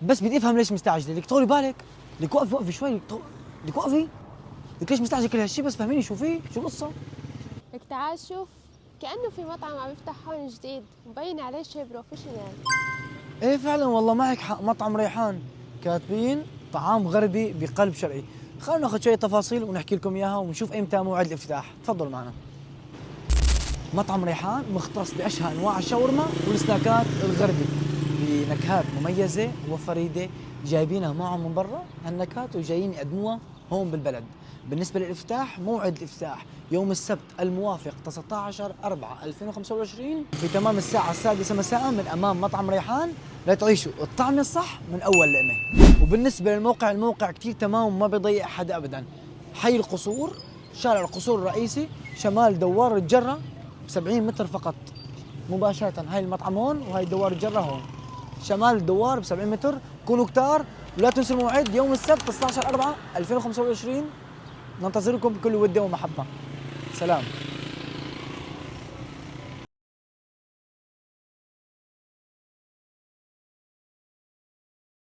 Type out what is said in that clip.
بس بدي افهم ليش مستعجله، لك طولي بالك، لك وقفي شوي، لك وقفي، لك ليش مستعجله كل هالشيء؟ بس فهميني شو القصه؟ لك تعال شوف، كأنه في مطعم عم يفتح هون جديد مبين عليه شيء بروفيشنال. ايه فعلا والله معك حق، مطعم ريحان كاتبين طعام غربي بقلب شرقي. خلينا ناخذ شويه تفاصيل ونحكي لكم اياها ونشوف امتى موعد الافتتاح. تفضلوا معنا. مطعم ريحان مختص باشهى انواع الشاورما والسناكات الغربي بنكهات مميزه وفريده، جايبينها معهم من برا هالنكهات وجايين يقدموها هون بالبلد. بالنسبه للافتتاح، موعد الافتتاح يوم السبت الموافق 19/4/2025 في تمام الساعه السادسه مساء من امام مطعم ريحان، لتعيشوا الطعم الصح من اول لقمه. وبالنسبه للموقع، الموقع كثير تمام وما بيضيع حدا ابدا. حي القصور، شارع القصور الرئيسي، شمال دوار الجره، 70 متر فقط مباشرة. هاي المطعم هون وهاي دوار الجرة هون، شمال الدوار ب 70 متر. كونوا كتار ولا تنسوا الموعد يوم السبت 19/4/2025. ننتظركم بكل ود ومحبة. سلام.